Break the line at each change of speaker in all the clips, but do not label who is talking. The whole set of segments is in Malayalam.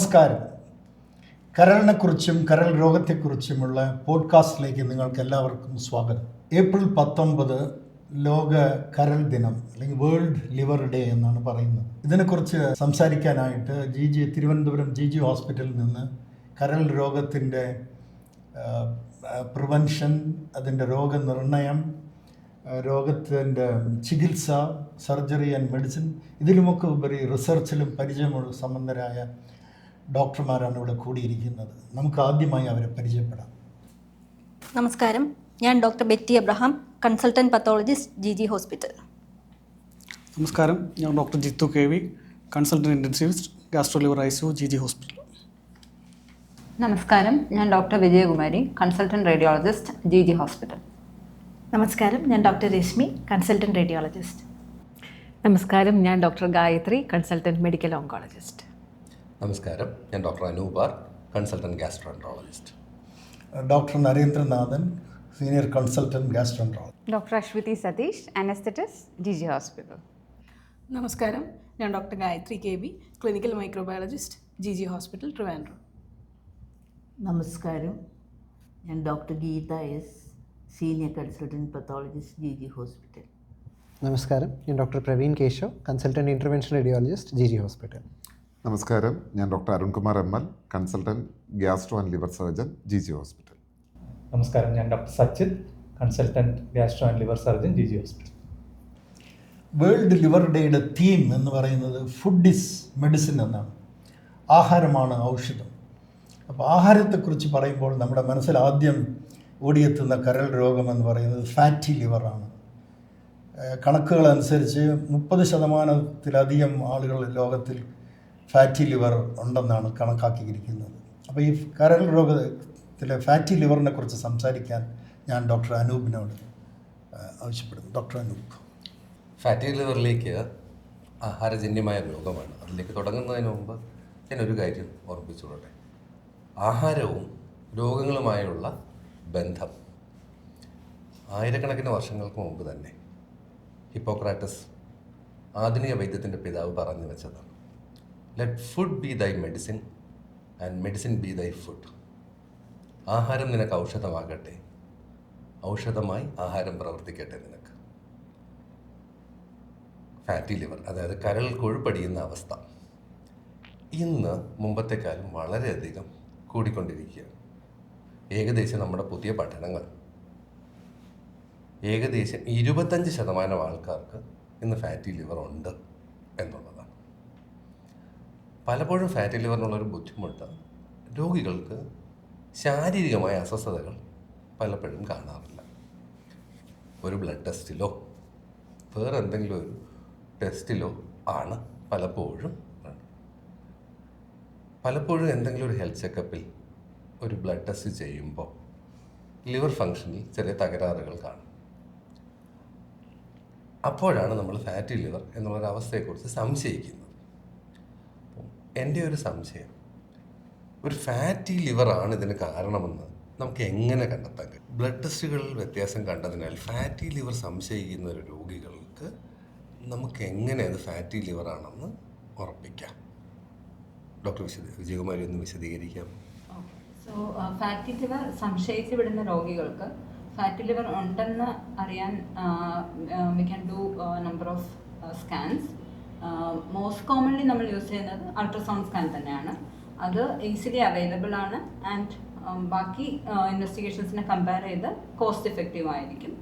നമസ്കാരം. കരളിനെക്കുറിച്ചും കരൾ രോഗത്തെക്കുറിച്ചുമുള്ള പോഡ്കാസ്റ്റിലേക്ക് നിങ്ങൾക്ക് എല്ലാവർക്കും സ്വാഗതം. ഏപ്രിൽ 19 ലോക കരൾ ദിനം അല്ലെങ്കിൽ വേൾഡ് ലിവർ ഡേ എന്നാണ് പറയുന്നത്. ഇതിനെക്കുറിച്ച് സംസാരിക്കാനായിട്ട് തിരുവനന്തപുരം ജി ഹോസ്പിറ്റലിൽ നിന്ന് കരൾ രോഗത്തിൻ്റെ പ്രിവെൻഷൻ, അതിൻ്റെ രോഗനിർണയം, രോഗത്തിൻ്റെ ചികിത്സ, സർജറി ആൻഡ് മെഡിസിൻ, ഇതിലുമൊക്കെ ഉപരി റിസർച്ചിലും പരിചയമുള്ള സമ്പന്നരായ ഡോക്ടർമാരാണ് ഇവിടെ കൂടിയിരിക്കുന്നത്. നമുക്ക് ആദ്യമായി അവരെ പരിചയപ്പെടാം.
നമസ്കാരം, ഞാൻ doctor Betty Abraham, consultant pathologist G hospital.
നമസ്കാരം, ഞാൻ doctor Jithu K V, consultant intensivist gastro liver ICU G hospital.
നമസ്കാരം, ഞാൻ doctor Vijayakumari, consultant radiologist G hospital.
നമസ്കാരം, ഞാൻ ഡോക്ടർ രശ്മി, കൺസൾട്ടൻറ്റ് റേഡിയോളജിസ്റ്റ്.
നമസ്കാരം, ഞാൻ doctor Gayathri, consultant medical oncologist.
നമസ്കാരം, ഞാൻ doctor Anoopar, consultant gastroenterologist.
Doctor Narendranathan, senior consultant gastroenterologist.
Doctor Aswathy Satheesh, anaesthetist G hospital.
നമസ്കാരം, ഞാൻ doctor Gayathri K B, clinical microbiologist G hospital Trivandrum.
നമസ്കാരം, ഞാൻ doctor Geetha S, senior consultant pathologist G hospital.
നമസ്കാരം, ഞാൻ doctor Praveen Keshav, consultant intervention radiologist G hospital.
നമസ്കാരം, ഞാൻ doctor Arunkumar ML, consultant gastro and liver surgeon G hospital.
നമസ്കാരം, ഞാൻ doctor Sachith, consultant gastro and liver surgeon G hospital.
World liver ഡേയുടെ തീം എന്ന് പറയുന്നത് ഫുഡ് ഈസ് മെഡിസിൻ എന്നാണ്. ആഹാരമാണ് ഔഷധം. അപ്പോൾ ആഹാരത്തെക്കുറിച്ച് പറയുമ്പോൾ നമ്മുടെ മനസ്സിൽ ആദ്യം ഓടിയെത്തുന്ന കരൾ രോഗം എന്ന് പറയുന്നത് ഫാറ്റി ലിവറാണ്. കണക്കുകളനുസരിച്ച് 30% ആളുകൾ ലോകത്തിൽ ഫാറ്റി ലിവർ ഉണ്ടെന്നാണ് കണക്കാക്കിയിരിക്കുന്നത്. അപ്പോൾ ഈ കരൾ രോഗത്തിലെ ഫാറ്റി ലിവറിനെ കുറിച്ച് സംസാരിക്കാൻ ഞാൻ ഡോക്ടർ അനൂപിനോട് ആവശ്യപ്പെടുന്നു. ഡോക്ടർ അനൂപ്.
ഫാറ്റി ലിവറിലേക്ക് ആഹാരജന്യമായ രോഗമാണ്. അതിലേക്ക് തുടങ്ങുന്നതിന് മുമ്പ് ഞാനൊരു കാര്യം ഓർമ്മിച്ചുകൊള്ളട്ടെ. ആഹാരവും രോഗങ്ങളുമായുള്ള ബന്ധം ആയിരക്കണക്കിന് വർഷങ്ങൾക്ക് മുമ്പ് തന്നെ ഹിപ്പോക്രാറ്റസ്, ആധുനിക വൈദ്യത്തിൻ്റെ പിതാവ്, പറഞ്ഞു വെച്ചതാണ്. ലെറ്റ് ഫുഡ് ബി ദൈ മെഡിസിൻ ആൻഡ് മെഡിസിൻ ബി ദൈ ഫുഡ്. ആഹാരം നിനക്ക് ഔഷധമാകട്ടെ, ഔഷധമായി ആഹാരം പ്രവർത്തിക്കട്ടെ നിനക്ക്. ഫാറ്റി ലിവർ, അതായത് കരൾ കൊഴുപ്പടിയുന്ന അവസ്ഥ, ഇന്ന് മുമ്പത്തെക്കാളും വളരെയധികം കൂടിക്കൊണ്ടിരിക്കുകയാണ്. ഏകദേശം നമ്മുടെ പുതിയ പഠനങ്ങൾ ഏകദേശം 25% ആൾക്കാർക്ക് ഇന്ന് ഫാറ്റി ലിവർ ഉണ്ട് എന്നുള്ളതാണ്. പലപ്പോഴും ഫാറ്റി ലിവറിനുള്ളൊരു ബുദ്ധിമുട്ട് രോഗികൾക്ക് ശാരീരികമായ അസ്വസ്ഥതകൾ പലപ്പോഴും കാണാറില്ല. ഒരു ബ്ലഡ് ടെസ്റ്റിലോ വേറെ എന്തെങ്കിലും ഒരു ടെസ്റ്റിലോ ആണ് പലപ്പോഴും എന്തെങ്കിലും ഒരു ഹെൽത്ത് ചെക്കപ്പിൽ ഒരു ബ്ലഡ് ടെസ്റ്റ് ചെയ്യുമ്പോൾ ലിവർ ഫങ്ഷനിൽ ചെറിയ തകരാറുകൾ കാണും. അപ്പോഴാണ് നമ്മൾ ഫാറ്റി ലിവർ എന്നുള്ളൊരവസ്ഥയെക്കുറിച്ച് സംശയിക്കുന്നത്. എൻ്റെ ഒരു സംശയം, ഒരു ഫാറ്റി ലിവറാണ് ഇതിന് കാരണമെന്ന് നമുക്ക് എങ്ങനെ കണ്ടെത്താൻ കഴിയും? ബ്ലഡ് ടെസ്റ്റുകളിൽ വ്യത്യാസം കണ്ടതിനാൽ ഫാറ്റി ലിവർ സംശയിക്കുന്ന ഒരു രോഗികൾക്ക് നമുക്ക് എങ്ങനെ അത് ഫാറ്റി ലിവറാണെന്ന് ഉറപ്പിക്കാം? ഡോക്ടർ വിജയകുമാരി ഒന്ന് വിശദീകരിക്കാം.
സോ ഫാറ്റി ലിവർ സംശയിച്ച് വിടുന്ന രോഗികൾക്ക് ഫാറ്റി ലിവർ ഉണ്ടെന്ന് അറിയാൻ we can do number of scans. Most commonly നമ്മൾ യൂസ് ചെയ്യുന്നത് അൾട്രാസൗണ്ട് സ്കാൻ തന്നെയാണ്. അത് ഈസിലി അവൈലബിൾ ആണ് ആൻഡ് ബാക്കി ഇൻവെസ്റ്റിഗേഷൻസിനെ കമ്പയർ ചെയ്ത് കോസ്റ്റ് എഫക്റ്റീവ് ആയിരിക്കും.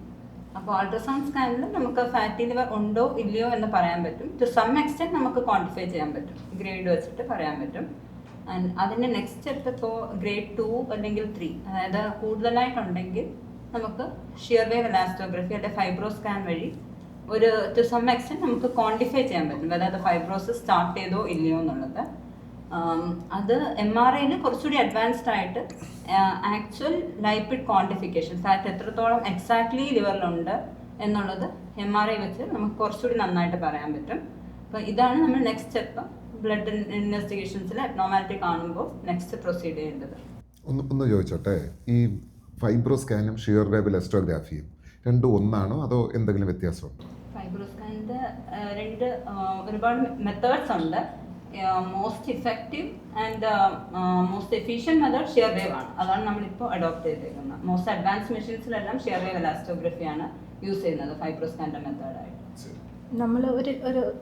അപ്പോൾ അൾട്രാസൗണ്ട് സ്കാനിൽ നമുക്ക് ഫാറ്റി ലിവർ ഉണ്ടോ ഇല്ലയോ എന്ന് പറയാൻ പറ്റും. ടു സം എക്സ്റ്റെൻറ്റ് നമുക്ക് ക്വാണ്ടിഫൈ ചെയ്യാൻ പറ്റും, ഗ്രേഡ് വെച്ചിട്ട് പറയാൻ പറ്റും. ആൻഡ് അതിൻ്റെ നെക്സ്റ്റ് സ്റ്റെപ്പ് ഇപ്പോൾ ഗ്രേഡ് 2 അല്ലെങ്കിൽ 3, അതായത് കൂടുതലായിട്ടുണ്ടെങ്കിൽ നമുക്ക് ഷിയർ വേവ് എലാസ്റ്റോഗ്രഫി അല്ലെങ്കിൽ ഫൈബ്രോ സ്കാൻ വഴി ഒരു ടു സം എക്സ്റ്റെൻറ്റ് നമുക്ക് ക്വാണ്ടിഫൈ ചെയ്യാൻ പറ്റും അതായത് ഫൈബ്രോസിസ് സ്റ്റാർട്ട് ചെയ്തോ ഇല്ലയോ എന്നുള്ളത്. അത് MRIയിൽ കുറച്ചുകൂടി അഡ്വാൻസ്ഡ് ആയിട്ട് ആക്ച്വൽ ലൈപ്പിഡ് ക്വാണ്ടിഫിക്കേഷൻ, ഫാറ്റ് എത്രത്തോളം എക്സാക്ട്ലി ലിവറിലുണ്ട് എന്നുള്ളത് MRI വെച്ച് നമുക്ക് കുറച്ചുകൂടി നന്നായിട്ട് പറയാൻ പറ്റും. അപ്പോൾ ഇതാണ് നമ്മൾ നെക്സ്റ്റ് സ്റ്റെപ്പ്. ബ്ലഡ് ഇൻവെസ്റ്റിഗേഷൻസിൽ അബ്നോർമാലിറ്റി കാണുമ്പോൾ നെക്സ്റ്റ് പ്രൊസീഡ് ചെയ്യേണ്ടത്.
ഒന്ന് ചോദിച്ചോട്ടെ, ഈ ഫൈബ്രോ സ്കാനും ഷിയർ വേവ് എലാസ്റ്റോഗ്രാഫിയും രണ്ടും ഒന്നാണോ അതോ എന്തെങ്കിലും വ്യത്യാസമുണ്ടോ?
ഫൈബ്രോ സ്കാനിൻ്റെ ഒരുപാട് മെത്തേഡ്സ് ഉണ്ട്. Most effective and most efficient method shear wave ആണ്. അതാണ് നമ്മളിപ്പോൾ അഡോപ്റ്റ് ചെയ്തേക്കുന്നത്. മോസ്റ്റ് അഡ്വാൻസ് മെഷീൻസിലെല്ലാം ഷിയർ വേവ് എലാസ്റ്റോഗ്രഫിയാണ് യൂസ് ചെയ്യുന്നത് ഫൈബ്രോസ്കാൻ്റെ മെത്തേഡായിട്ട്.
നമ്മൾ ഒരു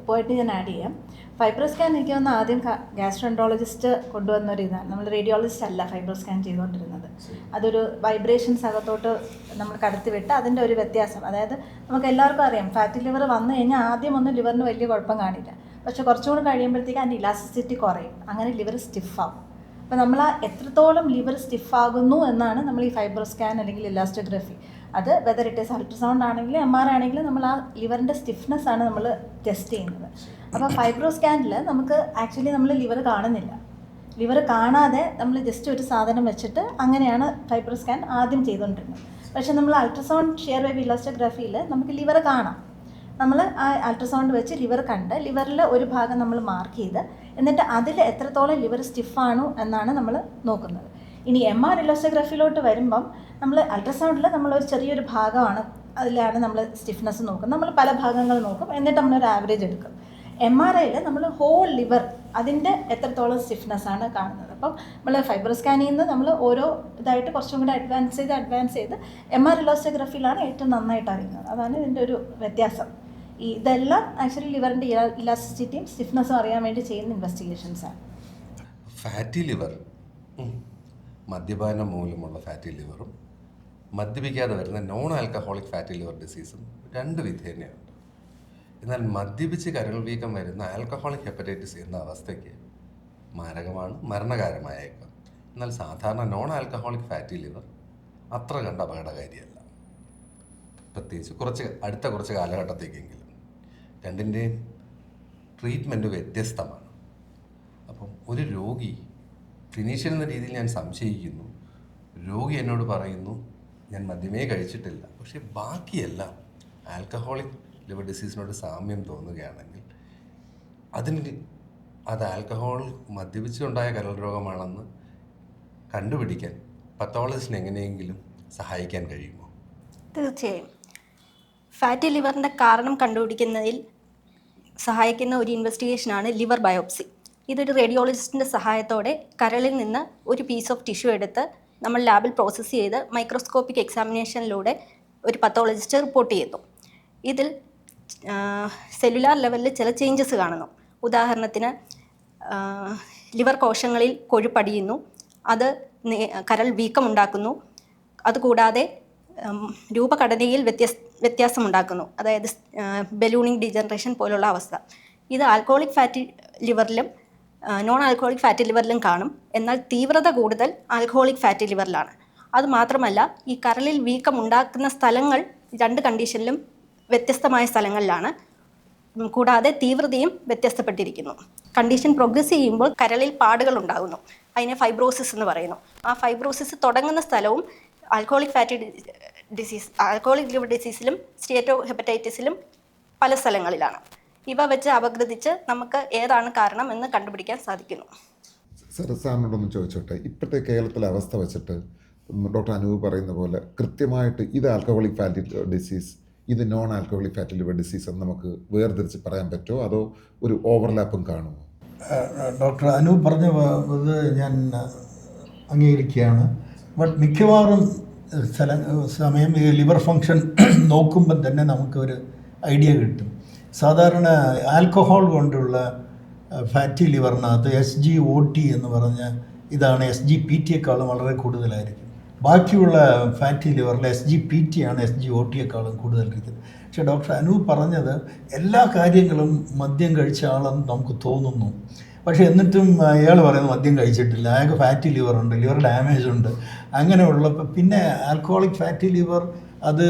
പോയിന്റ് ഞാൻ ആഡ് ചെയ്യാം. ഫൈബ്രോസ്കാൻ എനിക്ക് തോന്നുന്നു ആദ്യം ഗ്യാസ്ട്രോഎൻട്രോളജിസ്റ്റ് കൊണ്ടുവന്ന ഒരു ഇതാണ്. നമ്മൾ റേഡിയോളജിസ്റ്റ് അല്ല ഫൈബ്രോസ്കാൻ ചെയ്തുകൊണ്ടിരുന്നത്. അതൊരു വൈബ്രേഷൻസ് അകത്തോട്ട് നമ്മൾ കടത്തി വിട്ട് അതിൻ്റെ ഒരു വ്യത്യാസം, അതായത് നമുക്ക് എല്ലാവർക്കും അറിയാം ഫാറ്റി ലിവർ വന്നു കഴിഞ്ഞാൽ ആദ്യം ഒന്നും ലിവറിന് വലിയ കുഴപ്പം കാണില്ല. പക്ഷെ കുറച്ചുകൂടി കഴിയുമ്പോഴത്തേക്ക് അതിൻ്റെ ഇലാസ്റ്റിസിറ്റി കുറയും, അങ്ങനെ ലിവർ സ്റ്റിഫാകും. അപ്പോൾ നമ്മൾ ആ എത്രത്തോളം ലിവർ സ്റ്റിഫാകുന്നു എന്നാണ് നമ്മൾ ഈ ഫൈബ്രോസ്കാൻ അല്ലെങ്കിൽ ഇലാസ്റ്റോഗ്രഫി, അത് വെദർ ഇറ്റ് ഈസ് അൾട്രാസൗണ്ട് ആണെങ്കിലും MR ആണെങ്കിലും നമ്മൾ ആ ലിവറിൻ്റെ സ്റ്റിഫ്നെസ് ആണ് നമ്മൾ ടെസ്റ്റ് ചെയ്യുന്നത്. അപ്പോൾ ഫൈബ്രോസ്കാനിൽ നമുക്ക് ആക്ച്വലി നമ്മൾ ലിവർ കാണുന്നില്ല. ലിവർ കാണാതെ നമ്മൾ ജസ്റ്റ് ഒരു സാധനം വെച്ചിട്ട് അങ്ങനെയാണ് ഫൈബ്രോസ്കാൻ ആദ്യം ചെയ്തുകൊണ്ടിരുന്നത്. പക്ഷേ നമ്മൾ അൾട്രാസൗണ്ട് ഷിയർ വേവ് ഇലാസ്റ്റോഗ്രഫിയിൽ നമുക്ക് ലിവർ കാണാം. നമ്മൾ ആ അൾട്രാസൗണ്ട് വെച്ച് ലിവർ കണ്ട് ലിവറിൽ ഒരു ഭാഗം നമ്മൾ മാർക്ക് ചെയ്ത് എന്നിട്ട് അതിൽ എത്രത്തോളം ലിവർ സ്റ്റിഫാണോ എന്നാണ് നമ്മൾ നോക്കുന്നത്. ഇനി MR ഇലാസ്റ്റോഗ്രഫിയിലോട്ട് വരുമ്പം നമ്മൾ അൾട്രാസൗണ്ടിൽ നമ്മളൊരു ചെറിയൊരു ഭാഗമാണ്, അതിലാണ് നമ്മൾ സ്റ്റിഫ്നെസ് നോക്കുന്നത്. നമ്മൾ പല ഭാഗങ്ങൾ നോക്കും, എന്നിട്ട് നമ്മളൊരു ആവറേജ് എടുക്കും. MRIയിൽ നമ്മൾ ഹോൾ ലിവർ അതിൻ്റെ എത്രത്തോളം സ്റ്റിഫ്നെസ് ആണ് കാണുന്നത്. അപ്പം നമ്മൾ ഫൈബ്രോസ്കാനിൽ നിന്ന് നമ്മൾ ഓരോ ഇതായിട്ട് കുറച്ചും കൂടി അഡ്വാൻസ് ചെയ്ത് MR ഇലാസ്റ്റോഗ്രഫിയിലാണ് ഏറ്റവും നന്നായിട്ട് അറിയുന്നത്. അതാണ് ഇതിൻ്റെ ഒരു വ്യത്യാസം. ഇതെല്ലാം ആക്ച്വലി ലിവറിൻ്റെ ഇലാസ്റ്റിസിറ്റിയും സ്റ്റിഫ്നെസ്സും അറിയാൻ വേണ്ടി ചെയ്യുന്ന ഇൻവെസ്റ്റിഗേഷൻസാണ്.
ഫാറ്റി ലിവർ, മദ്യപാനം മൂലമുള്ള ഫാറ്റി ലിവറും മദ്യപിക്കാതെ വരുന്ന നോൺ ആൽക്കഹോളിക് ഫാറ്റി ലിവർ ഡിസീസും രണ്ട് വിധേനയുണ്ട്. എന്നാൽ മദ്യപിച്ച് കരൾ വീക്കം വരുന്ന ആൽക്കഹോളിക് ഹെപ്പറ്റൈറ്റിസ് എന്ന അവസ്ഥയ്ക്ക് മാരകമാണ്, മരണകാരമായേക്കാം. എന്നാൽ സാധാരണ നോൺ ആൽക്കഹോളിക് ഫാറ്റി ലിവർ അത്ര കണ്ട അപകടകാരിയല്ല, പ്രത്യേകിച്ച് അടുത്ത കുറച്ച് കാലഘട്ടത്തേക്കെങ്കിലും. രണ്ടിൻ്റെയും ട്രീറ്റ്മെൻറ്റ് വ്യത്യസ്തമാണ്. അപ്പം ഒരു രോഗി, ക്ലിനീഷ്യൻ എന്ന രീതിയിൽ ഞാൻ സംശയിക്കുന്നു, രോഗി എന്നോട് പറയുന്നു ഞാൻ മദ്യമേ കഴിച്ചിട്ടില്ല, പക്ഷേ ബാക്കിയെല്ലാം ആൽക്കഹോളിക് ലിവർ ഡിസീസിനോട് സാമ്യം തോന്നുകയാണെങ്കിൽ അത് ആൽക്കഹോൾ മദ്യപിച്ചുണ്ടായ കരൾ രോഗമാണെന്ന് കണ്ടുപിടിക്കാൻ പത്തോളജിസ്റ്റിന് എങ്ങനെയെങ്കിലും സഹായിക്കാൻ കഴിയുമോ?
തീർച്ചയായും. ഫാറ്റി ലിവറിൻ്റെ കാരണം കണ്ടുപിടിക്കുന്നതിൽ സഹായിക്കുന്ന ഒരു ഇൻവെസ്റ്റിഗേഷനാണ് ലിവർ ബയോപ്സി. ഇതൊരു റേഡിയോളജിസ്റ്റിൻ്റെ സഹായത്തോടെ കരളിൽ നിന്ന് ഒരു പീസ് ഓഫ് ടിഷ്യൂ എടുത്ത് നമ്മൾ ലാബിൽ പ്രോസസ്സ് ചെയ്ത് മൈക്രോസ്കോപ്പിക് എക്സാമിനേഷനിലൂടെ ഒരു പത്തോളജിസ്റ്റ് റിപ്പോർട്ട് ചെയ്യുന്നു. ഇതിൽ സെല്ലുലാർ ലെവലിൽ ചില ചേഞ്ചസ് കാണുന്നു. ഉദാഹരണത്തിന് ലിവർ കോശങ്ങളിൽ കൊഴുപ്പടിയുന്നു, അത് കരൾ വീക്കമുണ്ടാക്കുന്നു. അതുകൂടാതെ രൂപഘടനയിൽ വ്യത്യാസമുണ്ടാക്കുന്നു, അതായത് ബലൂണിങ് ഡീജനറേഷൻ പോലുള്ള അവസ്ഥ. ഇത് ആൽക്കഹോളിക് ഫാറ്റി ലിവറിലും നോൺ ആൽക്കഹോളിക് ഫാറ്റി ലിവറിലും കാണും. എന്നാൽ തീവ്രത കൂടുതൽ ആൽക്കഹോളിക് ഫാറ്റി ലിവറിലാണ്. അതുമാത്രമല്ല, ഈ കരളിൽ വീക്കം ഉണ്ടാക്കുന്ന സ്ഥലങ്ങൾ രണ്ട് കണ്ടീഷനിലും വ്യത്യസ്തമായ സ്ഥലങ്ങളിലാണ്. കൂടാതെ തീവ്രതയും വ്യത്യസ്തപ്പെട്ടിരിക്കുന്നു. കണ്ടീഷൻ പ്രോഗ്രസ് ചെയ്യുമ്പോൾ കരളിൽ പാടുകൾ ഉണ്ടാകുന്നു, അതിനെ ഫൈബ്രോസിസ് എന്ന് പറയുന്നു. ആ ഫൈബ്രോസിസ് തുടങ്ങുന്ന സ്ഥലവും ആൽക്കഹോളിക് ലിവർ ഡിസീസിലും സ്റ്റേറ്റോ ഹെപ്പറ്റൈറ്റിസിലും പല സ്ഥലങ്ങളിലാണ്. ഇവ വെച്ച് അപഗ്രഥിച്ച് നമുക്ക് ഏതാണ് കാരണം എന്ന് കണ്ടുപിടിക്കാൻ സാധിക്കുന്നു.
സാറിനോടൊന്ന് ചോദിച്ചോട്ടെ, ഇപ്പോഴത്തെ കേരളത്തിലെ അവസ്ഥ വെച്ചിട്ട് ഡോക്ടർ അനൂപ് പറയുന്ന പോലെ കൃത്യമായിട്ട് ഇത് ആൽക്കഹോളിക് ഫാറ്റി ഡിസീസ്, ഇത് non alcoholic fatty liver disease എന്ന് നമുക്ക് വേർതിരിച്ച് പറയാൻ പറ്റുമോ, അതോ ഒരു ഓവർലാപ്പും കാണുമോ?
ഡോക്ടർ അനൂപ് പറഞ്ഞത് ഞാൻ അംഗീകരിക്കുകയാണ്. ബട്ട് മിക്കവാറും സമയം ഈ ലിവർ ഫങ്ഷൻ നോക്കുമ്പം തന്നെ നമുക്കൊരു ഐഡിയ കിട്ടും. സാധാരണ ആൽക്കഹോൾ കൊണ്ടുള്ള ഫാറ്റി ലിവറിനകത്ത് SgOT എന്ന് പറഞ്ഞ ഇതാണ് SgPTയേക്കാളും വളരെ കൂടുതലായിരിക്കും. ബാക്കിയുള്ള ഫാറ്റി ലിവറിൽ SgPT ആണ് SgOTയേക്കാളും കൂടുതലിരിക്കുന്നത്. പക്ഷേ ഡോക്ടർ അനൂപ് പറഞ്ഞത് എല്ലാ കാര്യങ്ങളും മദ്യം കഴിച്ച ആളെന്ന് നമുക്ക് തോന്നുന്നു. പക്ഷേ എന്നിട്ടും അയാൾ പറയുന്നത് മദ്യം കഴിച്ചിട്ടില്ല, അയാൾക്ക് ഫാറ്റി ലിവറുണ്ട്, ലിവർ ഡാമേജ് ഉണ്ട്. അങ്ങനെയുള്ളപ്പോൾ പിന്നെ ആൽക്കഹോളിക് ഫാറ്റി ലിവർ അത്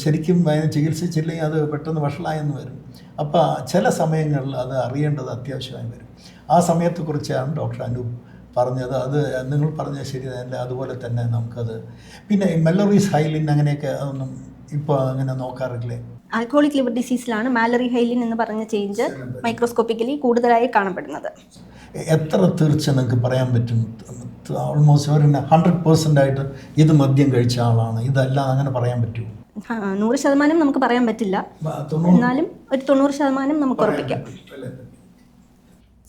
ശരിക്കും അതിനെ ചികിത്സിച്ചില്ലെങ്കിൽ അത് പെട്ടെന്ന് വഷളായെന്ന് വരും. അപ്പോൾ ചില സമയങ്ങളിൽ അത് അറിയേണ്ടത് അത്യാവശ്യമായി വരും. ആ സമയത്തെക്കുറിച്ചാണ് ഡോക്ടർ അനൂപ് പറഞ്ഞത്. അത് നിങ്ങൾ പറഞ്ഞത് ശരി തന്നെ, അതുപോലെ തന്നെ നമുക്കത്. പിന്നെ ഈ മെല്ലറീസ് ഹൈലിൻ അങ്ങനെയൊക്കെ അതൊന്നും ഇപ്പോൾ അങ്ങനെ നോക്കാറില്ലേ?
ആൽക്കഹോളിക് ലിവർ ഡിസീസിലാണ് മാലറി ഹൈലിൻ എന്ന് പറഞ്ഞ ചേഞ്ച് മൈക്രോസ്കോപ്പിക്കലി കൂടുതലായി കാണപ്പെടുന്നത്.
എത്ര തീർച്ച നിങ്ങൾക്ക് പറയാൻ പറ്റും? ഓൾമോസ്റ്റ് ഒരു 100% ഇത് മദ്യം കഴിച്ച ആളാണ്, ഇതല്ല അങ്ങനെ പറയാൻ പറ്റുമോ?
100% നമുക്ക് പറയാൻ പറ്റില്ല, എന്നാലും ഒരു 90% നമുക്ക് ഉറപ്പിക്കാം.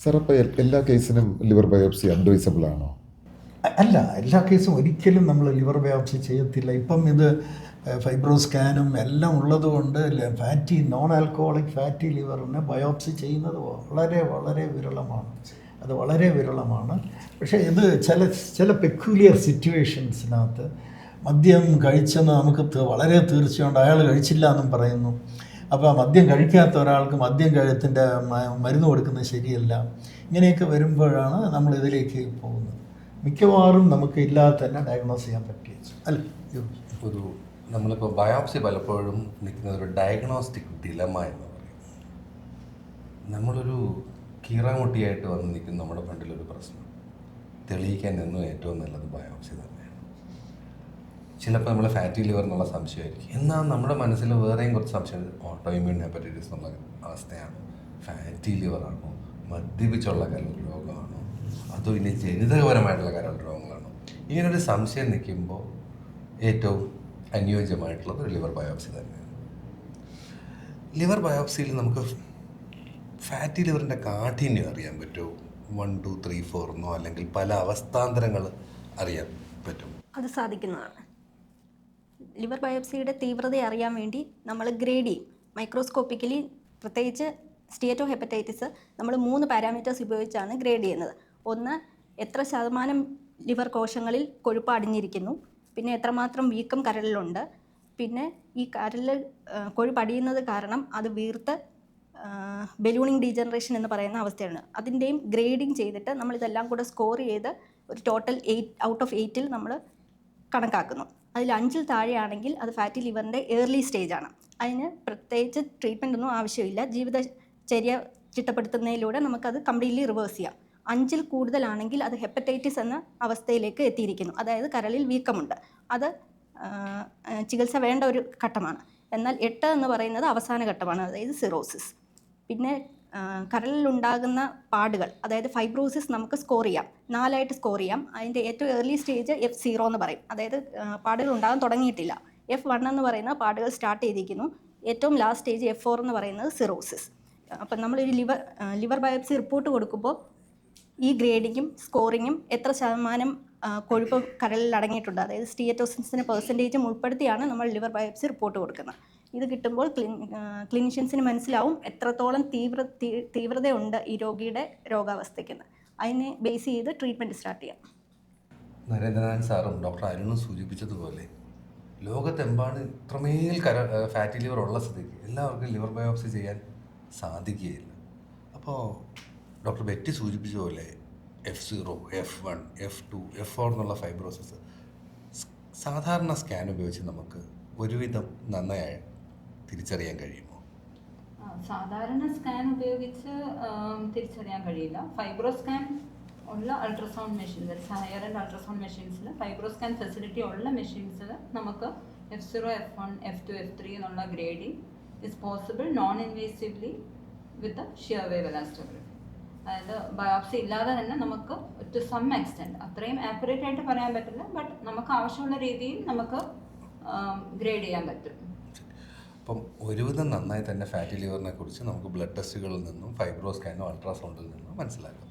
സാർ, അപ്പോൾ എല്ലാ കേസിനും ലിവർ ബയോപ്സി അഡ്വൈസബിൾ ആണോ?
അല്ല, എല്ലാ കേസും ഒരിക്കലും നമ്മൾ ലിവർ ബയോപ്സി ചെയ്യത്തില്ല. ഇപ്പം ഇത് ഫൈബ്രോ സ്കാനും എല്ലാം ഉള്ളതുകൊണ്ട് നോൺ ആൽക്കഹോളിക് ഫാറ്റി ലിവറിന് ബയോപ്സി ചെയ്യുന്നത് വളരെ വളരെ വിരളമാണ്. അത് വളരെ വിരളമാണ്. പക്ഷേ ഇത് ചില പെക്യൂലിയർ സിറ്റുവേഷൻസിനകത്ത് മദ്യം കഴിച്ചെന്ന് നമുക്ക് വളരെ തീർച്ചയുണ്ട്. അയാൾ കഴിച്ചില്ല എന്നും പറയുന്നു. അപ്പോൾ മദ്യം കഴിക്കാത്ത ഒരാൾക്ക് മദ്യത്തിൻ്റെ മരുന്ന് കൊടുക്കുന്നത് ശരിയല്ല. ഇങ്ങനെയൊക്കെ വരുമ്പോഴാണ് നമ്മൾ ഇതിലേക്ക് പോകുന്നത്. മിക്കവാറും നമുക്ക് ഇല്ലാതെ തന്നെ ഡയഗ്നോസ് ചെയ്യാൻ പറ്റിയ അല്ല
ഒരു നമ്മളിപ്പോൾ ബയോപ്സി പലപ്പോഴും നിൽക്കുന്ന ഒരു ഡയഗ്നോസ്റ്റിക് ഡിലമ എന്ന് പറയും. നമ്മളൊരു കീറാമുട്ടിയായിട്ട് വന്ന് നിൽക്കുന്ന നമ്മുടെ ഫ്രണ്ടിലൊരു പ്രശ്നം തെളിയിക്കാൻ എന്നും ഏറ്റവും നല്ലത് ബയോപ്സി തന്നെയാണ്. ചിലപ്പോൾ നമ്മൾ ഫാറ്റി ലിവർ എന്നുള്ള സംശയമായിരിക്കും. എന്നാൽ നമ്മുടെ മനസ്സിൽ വേറെയും കുറച്ച് സംശയം, ഓട്ടോ ഇമ്മ്യൂൺ ഹെപ്പറ്റൈറ്റിസ് എന്നുള്ള അവസ്ഥയാണ്, ഫാറ്റി ലിവറാണോ, മദ്യപിച്ചുള്ള കരൾ രോഗമാണോ, അതോ ഇനി ജനിതകപരമായിട്ടുള്ള കരൾ രോഗങ്ങളാണോ? ഇങ്ങനൊരു സംശയം നിൽക്കുമ്പോൾ ഏറ്റവും അനുയോജ്യമായിട്ടുള്ളത് ഒരു ലിവർ ബയോപ്സി തന്നെയാണ്. ലിവർ ബയോപ്സിയിൽ നമുക്ക് ഫാറ്റി ലിവറിൻ്റെ കാഠിന്യം അറിയാൻ പറ്റുമോ? 1, 2, 3, 4 എന്നോ അല്ലെങ്കിൽ പല അവസ്ഥാന്തരങ്ങൾ അറിയാൻ പറ്റും?
അത് സാധിക്കുന്നതാണ്. ലിവർ ബയോപ്സിയുടെ തീവ്രത അറിയാൻ വേണ്ടി നമ്മൾ ഗ്രേഡ് ചെയ്യും മൈക്രോസ്കോപ്പിക്കലി. പ്രത്യേകിച്ച് സ്റ്റേറ്റോ ഹെപ്പറ്റൈറ്റിസ് നമ്മൾ 3 പാരാമീറ്റേഴ്സ് ഉപയോഗിച്ചാണ് ഗ്രേഡ് ചെയ്യുന്നത്. ഒന്ന്, എത്ര ശതമാനം ലിവർ കോശങ്ങളിൽ കൊഴുപ്പ് അടിഞ്ഞിരിക്കുന്നു, പിന്നെ എത്രമാത്രം വീക്കം കരളിലുണ്ട്, പിന്നെ ഈ കരളിൽ കൊഴുപ്പ് അടിയുന്നത് കാരണം അത് വീർത്ത് ബലൂണിങ് ഡീജനറേഷൻ എന്ന് പറയുന്ന അവസ്ഥയാണ്. അതിൻ്റെയും ഗ്രേഡിങ് ചെയ്തിട്ട് നമ്മളിതെല്ലാം കൂടെ സ്കോർ ചെയ്ത് ഒരു ടോട്ടൽ 8 ഔട്ട് ഓഫ് 8 നമ്മൾ കണക്കാക്കുന്നു. അതിൽ 5 താഴെയാണെങ്കിൽ അത് ഫാറ്റി ലിവറിൻ്റെ ഏർലി സ്റ്റേജാണ്. അതിന് പ്രത്യേകിച്ച് ട്രീറ്റ്മെൻ്റ് ഒന്നും ആവശ്യമില്ല. ജീവിതചര്യ ചിട്ടപ്പെടുത്തുന്നതിലൂടെ നമുക്കത് കംപ്ലീറ്റ്ലി റിവേഴ്സ് ചെയ്യാം. 5 കൂടുതലാണെങ്കിൽ അത് ഹെപ്പറ്റൈറ്റിസ് എന്ന അവസ്ഥയിലേക്ക് എത്തിയിരിക്കുന്നു. അതായത് കരളിൽ വീക്കമുണ്ട്. അത് ചികിത്സ വേണ്ട ഒരു ഘട്ടമാണ്. എന്നാൽ 8 എന്ന് പറയുന്നത് അവസാന ഘട്ടമാണ്, അതായത് സിറോസിസ്. പിന്നെ കരളിലുണ്ടാകുന്ന പാടുകൾ, അതായത് ഫൈബ്രോസിസ് നമുക്ക് സ്കോർ ചെയ്യാം, 4 സ്കോർ ചെയ്യാം. അതിൻ്റെ ഏറ്റവും ഏർലി സ്റ്റേജ് F0 എന്ന് പറയും, അതായത് പാടുകൾ ഉണ്ടാകാൻ തുടങ്ങിയിട്ടില്ല. F1 എന്ന് പറയുന്ന പാടുകൾ സ്റ്റാർട്ട് ചെയ്തിരിക്കുന്നു. ഏറ്റവും ലാസ്റ്റ് സ്റ്റേജ് F4 എന്ന് പറയുന്നത് സിറോസിസ്. അപ്പം നമ്മളൊരു ലിവർ ബയോപ്സി റിപ്പോർട്ട് കൊടുക്കുമ്പോൾ ഈ ഗ്രേഡിങ്ങും സ്കോറിങ്ങും എത്ര ശതമാനം കൊഴുപ്പ് കരളിൽ അടങ്ങിയിട്ടുണ്ട്, അതായത് സ്റ്റീയറ്റോസിൻസിൻ്റെ പെർസെൻറ്റേജും ഉൾപ്പെടുത്തിയാണ് നമ്മൾ ലിവർ ബയോപ്സി റിപ്പോർട്ട് കൊടുക്കുന്നത്. ഇത് കിട്ടുമ്പോൾ ക്ലിനിഷ്യൻസിന് മനസ്സിലാവും എത്രത്തോളം തീവ്രതയുണ്ട് ഈ രോഗിയുടെ രോഗാവസ്ഥയ്ക്കെന്ന്. അതിനെ ബേസ് ചെയ്ത് ട്രീറ്റ്മെൻറ്റ് സ്റ്റാർട്ട് ചെയ്യാം.
നരേന്ദ്രനാഥൻ സാറും ഡോക്ടർ അരുണും സൂചിപ്പിച്ചതുപോലെ ലോകത്തെമ്പാടും ഇത്രമേൽ ഫാറ്റി ലിവർ ഉള്ള സ്ഥിതിക്ക് എല്ലാവർക്കും ലിവർ ബയോപ്സി ചെയ്യാൻ സാധിക്കുകയില്ല. അപ്പോൾ ഡോക്ടർ ബെറ്റി സൂചിപ്പിച്ച പോലെ F0, F1, F2, F4 എന്നുള്ള ഫൈബ്രോസിസ് സാധാരണ സ്കാൻ ഉപയോഗിച്ച് നമുക്ക് ഒരുവിധം നന്നായി തിരിച്ചറിയാൻ കഴിയുമോ?
സാധാരണ സ്കാൻ ഉപയോഗിച്ച് തിരിച്ചറിയാൻ കഴിയില്ല. ഫൈബ്രോ സ്കാൻ ഉള്ള ultrasound machines, higher and ultrasound മെഷീൻസിൽ ഫൈബ്രോ സ്കാൻ ഫെസിലിറ്റി ഉള്ള മെഷീൻസിൽ നമുക്ക് F0, F1, F2, F3 എന്നുള്ള grading is possible non invasively with shear wave elastography. അതായത് ബയോപ്സി ഇല്ലാതെ തന്നെ നമുക്ക് ടു സം എക്സ്റ്റെൻറ്റ്, അത്രയും ആക്യുറേറ്റ് ആയിട്ട് പറയാൻ പറ്റില്ല, ബട്ട് നമുക്ക് ആവശ്യമുള്ള രീതിയിൽ നമുക്ക് ഗ്രേഡ് ചെയ്യാൻ പറ്റും.
അപ്പം ഒരുവിധം നന്നായി തന്നെ ഫാറ്റി ലിവറിനെ കുറിച്ച് നമുക്ക് ബ്ലഡ് ടെസ്റ്റുകളിൽ നിന്നും ഫൈബ്രോ സ്കാനോ അൾട്രാസൗണ്ടിൽ നിന്നും മനസ്സിലാക്കാം.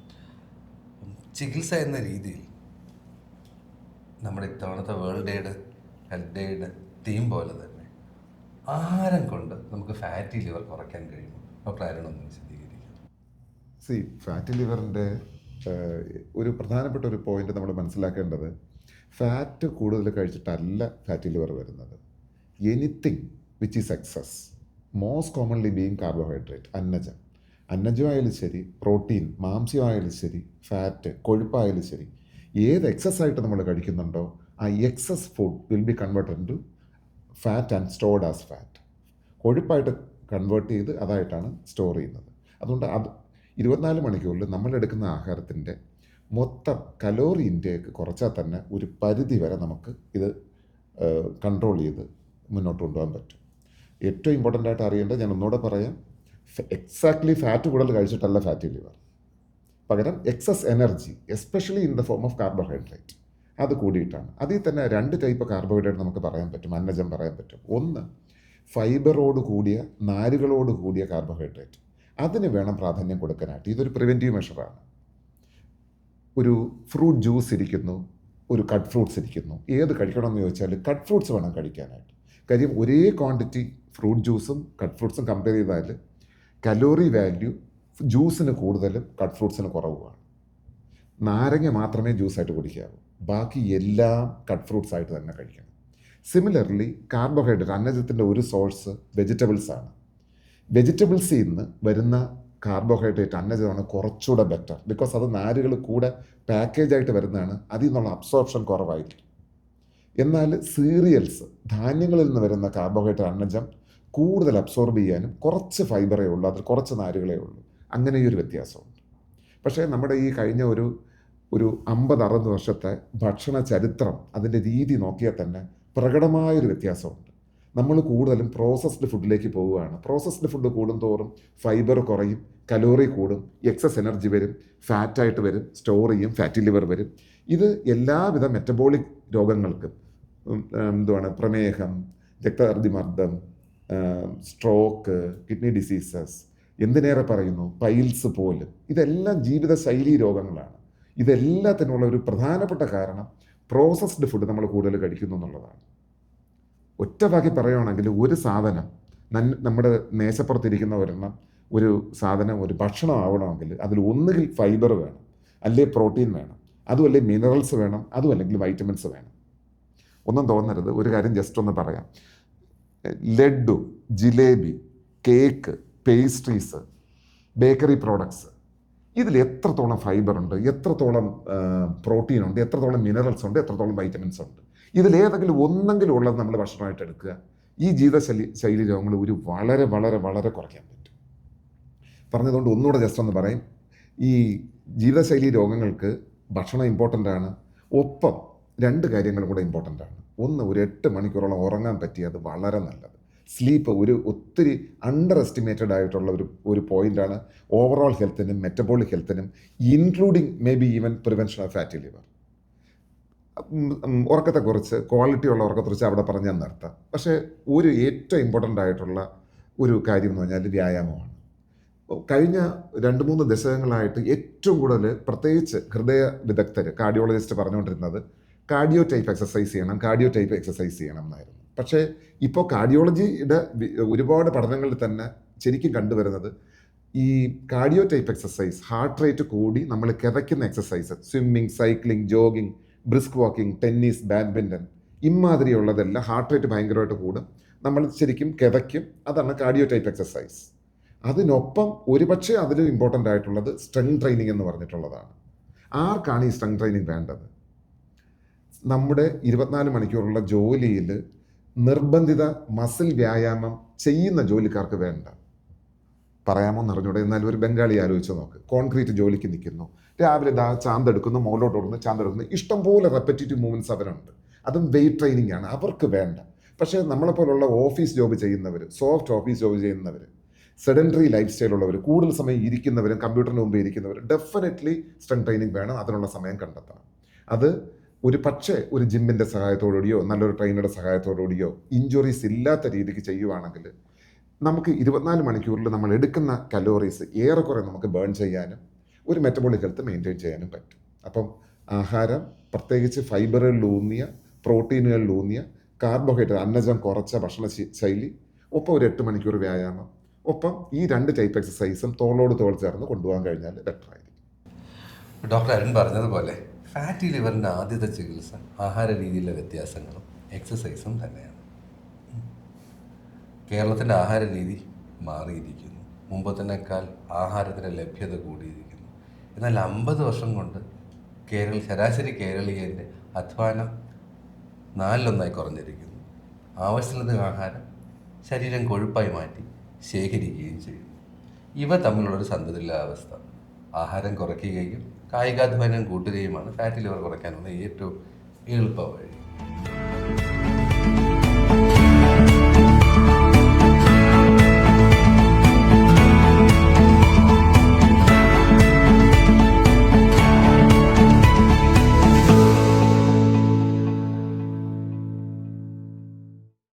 ചികിത്സ എന്ന രീതിയിൽ നമ്മുടെ ഇത്തവണത്തെ വേൾഡ് ഹെൽത്ത് ഡേയുടെ തീം പോലെ തന്നെ ആഹാരം കൊണ്ട് നമുക്ക് ഫാറ്റി ലിവർ കുറയ്ക്കാൻ കഴിയും. ഡോക്ടർ അരുണൊന്ന് വിശദീകരിക്കും.
ഫാറ്റി ലിവറിൻ്റെ ഒരു പ്രധാനപ്പെട്ട ഒരു പോയിന്റ് നമ്മൾ മനസ്സിലാക്കേണ്ടത്, ഫാറ്റ് കൂടുതൽ കഴിച്ചിട്ടല്ല ഫാറ്റി ലിവർ വരുന്നത്. Anything which is excess, most commonly being carbohydrate, അന്നജമായാലും ശരി, പ്രോട്ടീൻ മാംസ്യമായാലും ശരി, ഫാറ്റ് കൊഴുപ്പായാലും ശരി, ഏത് എക്സസ് ആയിട്ട് നമ്മൾ കഴിക്കുന്നുണ്ടോ ആ excess food will be converted into fat and stored as fat. കൊഴുപ്പായിട്ട് കൺവേർട്ട് ചെയ്ത് അതായിട്ടാണ് സ്റ്റോർ ചെയ്യുന്നത്. അതുകൊണ്ട് 24 മണിക്കൂറിൽ നമ്മളെടുക്കുന്ന ആഹാരത്തിൻ്റെ മൊത്തം കലോറി ഇൻടേക്ക് കുറച്ചാൽ തന്നെ ഒരു പരിധി വരെ നമുക്ക് ഇത് കൺട്രോൾ ചെയ്ത് മുന്നോട്ട് കൊണ്ടുപോകാൻ പറ്റും. ഏറ്റവും ഇമ്പോർട്ടൻ്റ് ആയിട്ട് അറിയേണ്ടത്, ഞാൻ ഒന്നുകൂടെ പറയാം, എക്സാക്ട്ലി ഫാറ്റ് കൂടുതൽ കഴിച്ചിട്ടല്ല ഫാറ്റി ലിവർ. പകരം excess energy, especially in the form of carbohydrate, അത് കൂടിയിട്ടാണ്. അതിൽ തന്നെ 2 ടൈപ്പ് കാർബോഹൈഡ്രേറ്റ് നമുക്ക് പറയാൻ പറ്റും, അന്നജം പറയാൻ പറ്റും. ഒന്ന് ഫൈബറോട് കൂടിയ, നാരുകളോട് കൂടിയ കാർബോഹൈഡ്രേറ്റ്, അതിന് വേണം പ്രാധാന്യം കൊടുക്കാനായിട്ട്. ഇതൊരു പ്രിവെൻറ്റീവ് മെഷറാണ്. ഒരു ഫ്രൂട്ട് ജ്യൂസ് ഇരിക്കുന്നു, ഒരു കട്ട് ഫ്രൂട്ട്സ് ഇരിക്കുന്നു, ഏത് കഴിക്കണമെന്ന് ചോദിച്ചാൽ കട്ട് ഫ്രൂട്ട്സ് വേണം കഴിക്കാനായിട്ട്. കാര്യം ഒരേ ക്വാണ്ടിറ്റി ഫ്രൂട്ട് ജ്യൂസും കട്ട് ഫ്രൂട്ട്സും കമ്പയർ ചെയ്താൽ കലോറി വാല്യൂ ജ്യൂസിന് കൂടുതലും കട്ട് ഫ്രൂട്ട്സിന് കുറവുമാണ്. നാരങ്ങ മാത്രമേ ജ്യൂസായിട്ട് കുടിക്കാവൂ, ബാക്കി എല്ലാം കട്ട് ഫ്രൂട്ട്സ് ആയിട്ട് തന്നെ കഴിക്കണം. സിമിലർലി കാർബോഹൈഡ്രേറ്റ്, അന്നജത്തിൻ്റെ ഒരു സോഴ്സ് വെജിറ്റബിൾസ് ആണ്. വെജിറ്റബിൾസിൽ നിന്ന് വരുന്ന കാർബോഹൈഡ്രേറ്റ് അന്നജമാണ് കുറച്ചുകൂടെ ബെറ്റർ. ബിക്കോസ് അത് നാരുകൾ കൂടെ പാക്കേജായിട്ട് വരുന്നതാണ്, അതിൽ നിന്നുള്ള അബ്സോർപ്ഷൻ കുറവായിരിക്കും. എന്നാൽ സീരിയൽസ്, ധാന്യങ്ങളിൽ നിന്ന് വരുന്ന കാർബോഹൈഡ്രേറ്റ് അന്നജം കൂടുതൽ അബ്സോർബ് ചെയ്യാനും കുറച്ച് ഫൈബറേ ഉള്ളൂ, അതിൽ കുറച്ച് നാരുകളേ ഉള്ളൂ. അങ്ങനെ ഒരു വ്യത്യാസമുണ്ട്. പക്ഷേ നമ്മുടെ ഈ കഴിഞ്ഞ ഒരു 50-60 വർഷത്തെ ഭക്ഷണ ചരിത്രം, അതിൻ്റെ രീതി നോക്കിയാൽ തന്നെ പ്രകടമായൊരു വ്യത്യാസമുണ്ട്. നമ്മൾ കൂടുതലും പ്രോസസ്ഡ് ഫുഡിലേക്ക് പോവുകയാണ്. പ്രോസസ്ഡ് ഫുഡ് കൂടുന്തോറും ഫൈബർ കുറയും, കലോറി കൂടും, എക്സസ് എനർജി വരും, ഫാറ്റായിട്ട് വരും, സ്റ്റോർ ചെയ്യും, ഫാറ്റി ലിവർ വരും. ഇത് എല്ലാവിധ മെറ്റബോളിക് രോഗങ്ങൾക്കും, പ്രമേഹം, രക്തമർദ്ദം, സ്ട്രോക്ക്, കിഡ്നി ഡിസീസസ്, എന്തിനേറെ പറയുന്നു പൈൽസ് പോലും, ഇതെല്ലാം ജീവിതശൈലി രോഗങ്ങളാണ്. ഇതെല്ലാത്തിനുള്ള ഒരു പ്രധാനപ്പെട്ട കാരണം പ്രോസസ്ഡ് ഫുഡ് നമ്മൾ കൂടുതൽ കഴിക്കുന്നു എന്നുള്ളതാണ്. ഒറ്റ വാക്കി പറയുകയാണെങ്കിൽ ഒരു സാധനം നമ്മുടെ മേശപ്പുറത്തിരിക്കുന്ന ഒരെണ്ണം, ഒരു സാധനം, ഒരു ഭക്ഷണം ആവണമെങ്കിൽ അതിൽ ഒന്നുകിൽ ഫൈബർ വേണം, അല്ലെങ്കിൽ പ്രോട്ടീൻ വേണം, അതും അല്ലെങ്കിൽ മിനറൽസ് വേണം, അതും അല്ലെങ്കിൽ വൈറ്റമിൻസ് വേണം. ഒന്നും തോന്നരുത്, ഒരു കാര്യം ജസ്റ്റ് ഒന്ന് പറയാം. Laddu, jalebi, cake, pastries, bakery products, ഇതിൽ എത്രത്തോളം ഫൈബറുണ്ട്, എത്രത്തോളം പ്രോട്ടീൻ ഉണ്ട്, എത്രത്തോളം മിനറൽസ് ഉണ്ട്, എത്രത്തോളം വൈറ്റമിൻസ് ഉണ്ട്. ഇതിലേതെങ്കിലും ഒന്നെങ്കിലും ഉള്ളത് നമ്മൾ ഭക്ഷണമായിട്ട് എടുക്കുക, ഈ ജീവിതശൈലി രോഗങ്ങൾ ഒരു വളരെ വളരെ വളരെ കുറയ്ക്കാൻ പറ്റും. പറഞ്ഞതുകൊണ്ട് ഒന്നുകൂടെ ജസ്റ്റ് ഒന്ന് പറയും, ഈ ജീവിതശൈലി രോഗങ്ങൾക്ക് ഭക്ഷണം ഇമ്പോർട്ടൻ്റ് ആണ്, ഒപ്പം 2 കാര്യങ്ങളും കൂടെ ഇമ്പോർട്ടൻ്റ് ആണ്. ഒന്ന്, ഒരു 8 മണിക്കൂറോളം ഉറങ്ങാൻ പറ്റിയത് വളരെ നല്ലത്. സ്ലീപ്പ് ഒത്തിരി അണ്ടർ എസ്റ്റിമേറ്റഡ് ആയിട്ടുള്ള ഒരു പോയിൻ്റാണ് ഓവറോൾ ഹെൽത്തിനും മെറ്റബോളിക് ഹെൽത്തിനും, including may be even prevention of fatty liver. ഉറക്കത്തെക്കുറിച്ച്, ക്വാളിറ്റിയുള്ള ഉറക്കത്തെക്കുറിച്ച് അവിടെ പറഞ്ഞാൽ നിർത്താം. പക്ഷേ ഒരു ഏറ്റവും ഇമ്പോർട്ടൻ്റ് ആയിട്ടുള്ള ഒരു കാര്യം എന്ന് പറഞ്ഞാൽ വ്യായാമമാണ്. കഴിഞ്ഞ 2-3 ദശകങ്ങളായിട്ട് ഏറ്റവും കൂടുതൽ, പ്രത്യേകിച്ച് ഹൃദയ വിദഗ്ധർ, കാർഡിയോളജിസ്റ്റ് പറഞ്ഞുകൊണ്ടിരുന്നത് കാർഡിയോ ടൈപ്പ് എക്സസൈസ് ചെയ്യണം എന്നായിരുന്നു. പക്ഷേ ഇപ്പോൾ കാർഡിയോളജിയുടെ ഒരുപാട് പഠനങ്ങളിൽ തന്നെ ശരിക്കും കണ്ടുവരുന്നത് ഈ cardio type exercise, heart rate കൂടി നമ്മൾ കിതയ്ക്കുന്ന exercise, swimming, cycling, jogging, brisk walking, tennis, badminton, ഇമാതിരിയുള്ളതെല്ലാം ഹാർട്ട് റേറ്റ് ഭയങ്കരമായിട്ട് കൂടും, നമ്മൾ ശരിക്കും കിതയ്ക്കും. അതാണ് കാർഡിയോ ടൈപ്പ് എക്സസൈസ്. അതിനൊപ്പം ഒരുപക്ഷെ അതിലും ഇമ്പോർട്ടൻ്റ് ആയിട്ടുള്ളത് സ്ട്രെങ്ത് ട്രെയിനിങ് എന്ന് പറഞ്ഞിട്ടുള്ളതാണ്. ആർക്കാണ് ഈ സ്ട്രെങ്ത് ട്രെയിനിങ് വേണ്ടത്? നമ്മുടെ 24 മണിക്കൂറുള്ള ജോലിയിൽ നിർബന്ധിത മസിൽ വ്യായാമം ചെയ്യുന്ന ജോലിക്കാർക്ക് വേണ്ട. പറയാമോ എന്നറിഞ്ഞൂടെ, എന്നാലും ഒരു ബംഗാളി ആലോചിച്ച് നോക്ക്. കോൺക്രീറ്റ് ജോലിക്ക് നിൽക്കുന്നു, രാവിലെ ചാന്തെടുക്കുന്നു, മുകളിലോട്ട് ഓടുന്നു, ചാന്തെടുക്കുന്നു, ഇഷ്ടംപോലെ റെപ്പറ്റേറ്റീവ് മൂവ്മെൻറ്റ്സ് അവരുണ്ട്. അതും വെയിറ്റ് ട്രെയിനിങ് ആണ്, അവർക്ക് വേണ്ട. പക്ഷേ നമ്മളെപ്പോലുള്ള ഓഫീസ് ജോബ് ചെയ്യുന്നവർ, സോഫ്റ്റ് ഓഫീസ് ജോബ് ചെയ്യുന്നവർ, സെഡൻറ്ററി ലൈഫ് സ്റ്റൈലുള്ളവർ, കൂടുതൽ സമയം ഇരിക്കുന്നവരും കമ്പ്യൂട്ടറിന് മുമ്പ് ഇരിക്കുന്നവർ, ഡെഫിനറ്റ്ലി സ്ട്രെങ്ത് ട്രെയിനിങ് വേണം. അതിനുള്ള സമയം കണ്ടെത്തണം. അത് ഒരു ജിമ്മിൻ്റെ സഹായത്തോടുകൂടിയോ നല്ലൊരു ട്രെയിനറുടെ സഹായത്തോടുകൂടിയോ ഇഞ്ചുറീസ് ഇല്ലാത്ത രീതിക്ക് ചെയ്യുവാണെങ്കിൽ നമുക്ക് 24 മണിക്കൂറിൽ നമ്മൾ എടുക്കുന്ന കലോറീസ് ഏറെക്കുറെ നമുക്ക് ബേൺ ചെയ്യാനും ഒരു മെറ്റബോളിക് ഹെൽത്ത് മെയിൻറ്റെയിൻ ചെയ്യാനും പറ്റും. അപ്പം ആഹാരം, പ്രത്യേകിച്ച് ഫൈബറുകളിലൂന്നിയ, പ്രോട്ടീനുകളിലൂന്നിയ, കാർബോഹൈഡ്രേറ്റ്, അന്നജം കുറച്ച ഭക്ഷണ ശൈലി, ഒപ്പം ഒരു 8 മണിക്കൂർ വ്യായാമം, ഒപ്പം ഈ 2 ടൈപ്പ് എക്സസൈസും തോളോട് തോൾ ചേർന്ന് കൊണ്ടുപോകാൻ കഴിഞ്ഞാൽ ബെറ്റർ ആയിരിക്കും.
ഡോക്ടർ അരുൺ പറഞ്ഞതുപോലെ ഫാറ്റി ലിവറിൻ്റെ ആദ്യത്തെ ചികിത്സ ആഹാര രീതിയിലെ വ്യത്യാസങ്ങളും എക്സസൈസും തന്നെയാണ്. കേരളത്തിൻ്റെ ആഹാര രീതി മാറിയിരിക്കുന്നു. മുമ്പത്തേക്കാൾ ആഹാരത്തിൻ്റെ ലഭ്യത കൂടിയിരിക്കുന്നു. എന്നാൽ 50 വർഷം കൊണ്ട് ശരാശരി കേരളീയൻ്റെ അധ്വാനം 4-1 കുറഞ്ഞിരിക്കുന്നു. ആവശ്യമുള്ള ആഹാരം ശരീരം കൊഴുപ്പായി മാറ്റി ശേഖരിക്കുകയും ചെയ്യുന്നു. ഇവ തമ്മിലുള്ളൊരു സന്തുലിതാവസ്ഥ ആഹാരം കുറയ്ക്കുകയും കായികാധ്വാനം കൂട്ടുകയുമാണ് ഫാറ്റി ലിവർ കുറയ്ക്കാനുള്ള ഏറ്റവും എളുപ്പ വഴി.